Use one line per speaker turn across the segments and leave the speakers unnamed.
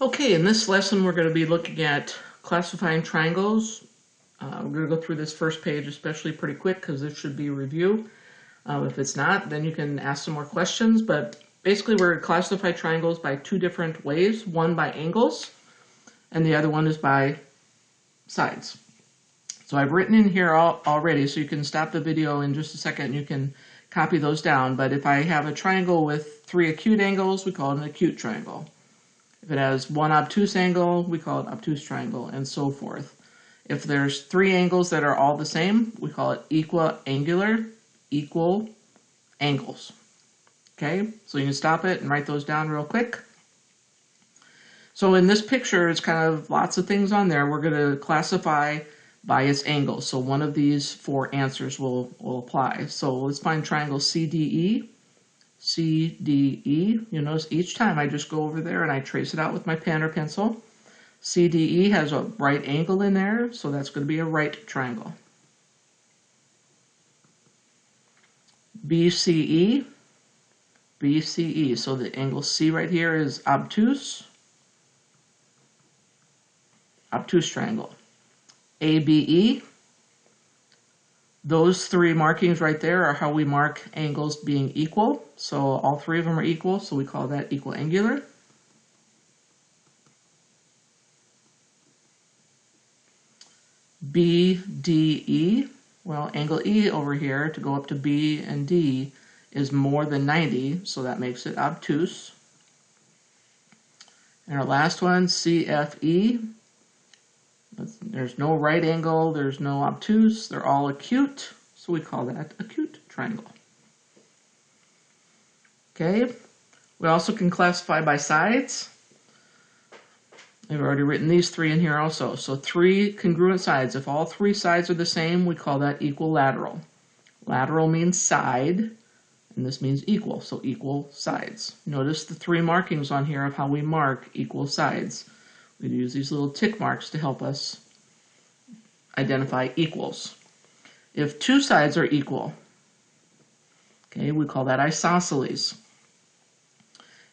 Okay, in this lesson we're going to be looking at classifying triangles. We're going to go through this first page especially pretty quick because this should be a review. If it's not, then you can ask some more questions, but basically we're going to classify triangles by two different ways. One by angles and the other one is by sides. So I've written in here already, so you can stop the video in just a second and you can copy those down. But if I have a triangle with three acute angles, we call it an acute triangle. If it has one obtuse angle, we call it obtuse triangle, and so forth. If there's three angles that are all the same, we call it equiangular, equal angles. Okay, so you can stop it and write those down real quick. So in this picture, it's kind of lots of things on there. We're going to classify by its angle. So one of these four answers will apply. So let's find triangle CDE. CDE, you notice each time I just go over there and I trace it out with my pen or pencil. CDE has a right angle in there, so that's going to be a right triangle. BCE, BCE, so the angle C right here is obtuse, obtuse triangle. ABE, those three markings right there are how we mark angles being equal. So all three of them are equal, so we call that equiangular. BDE, well, angle E over here to go up to B and D is more than 90, so that makes it obtuse. And our last one, CFE, there's no right angle, there's no obtuse, they're all acute, so we call that acute triangle. Okay, we also can classify by sides. I've already written these three in here also. So three congruent sides. If all three sides are the same, we call that equilateral. Lateral means side, and this means equal, so equal sides. Notice the three markings on here of how we mark equal sides. We use these little tick marks to help us identify equals. If two sides are equal, okay, we call that isosceles.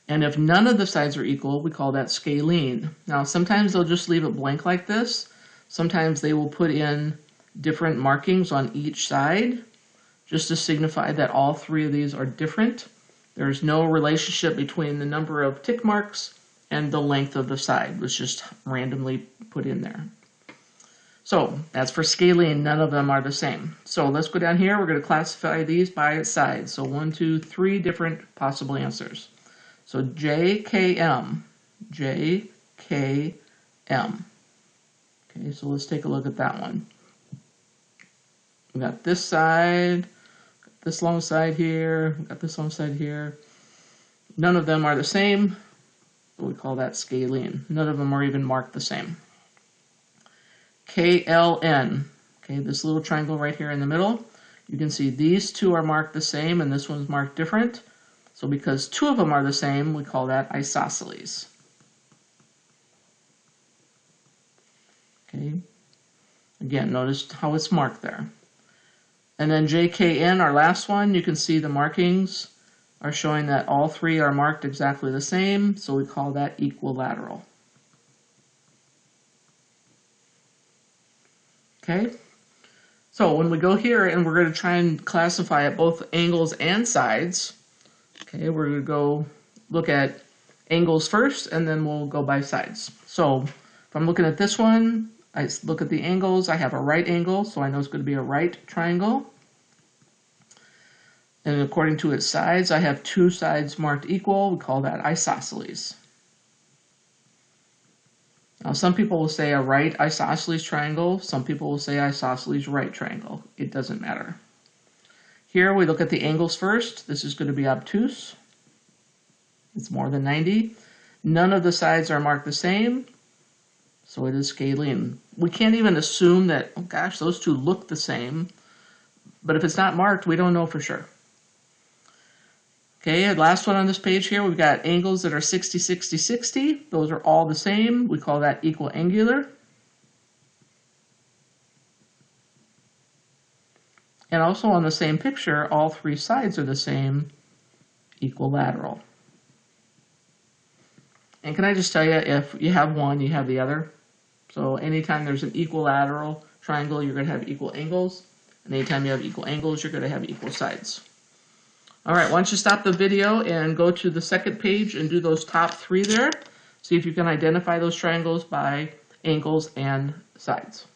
And if none of the sides are equal, we call that scalene. Now, sometimes they'll just leave it blank like this. Sometimes they will put in different markings on each side just to signify that all three of these are different. There's no relationship between the number of tick marks and the length of the side. It was just randomly put in there. So that's for scalene, none of them are the same. So let's go down here. We're going to classify these by its sides. So 1, 2, 3 different possible answers. So JKM, JKM. Okay, so let's take a look at that one. We got this side, got this long side here, got this long side here. None of them are the same. We call that scalene. None of them are even marked the same. KLN, okay, this little triangle right here in the middle. You can see these two are marked the same and this one's marked different. So because two of them are the same, we call that isosceles. Okay, again, notice how it's marked there. And then JKN, our last one, you can see the markings are showing that all three are marked exactly the same, so we call that equilateral. Okay, so when we go here and we're going to try and classify at both angles and sides, okay, we're going to go look at angles first and then we'll go by sides. So if I'm looking at this one, I look at the angles, I have a right angle, so I know it's going to be a right triangle. And according to its sides, I have two sides marked equal. We call that isosceles. Now, some people will say a right isosceles triangle. Some people will say isosceles right triangle. It doesn't matter. Here we look at the angles first. This is going to be obtuse. It's more than 90. None of the sides are marked the same, so it is scalene. We can't even assume that, oh gosh, those two look the same. But if it's not marked, we don't know for sure. Okay, last one on this page here, we've got angles that are 60, 60, 60. Those are all the same. We call that equiangular. And also on the same picture, all three sides are the same, equilateral. And can I just tell you, if you have one, you have the other. So anytime there's an equilateral triangle, you're going to have equal angles. And anytime you have equal angles, you're going to have equal sides. All right, why don't you stop the video and go to the second page and do those top three there. See if you can identify those triangles by angles and sides.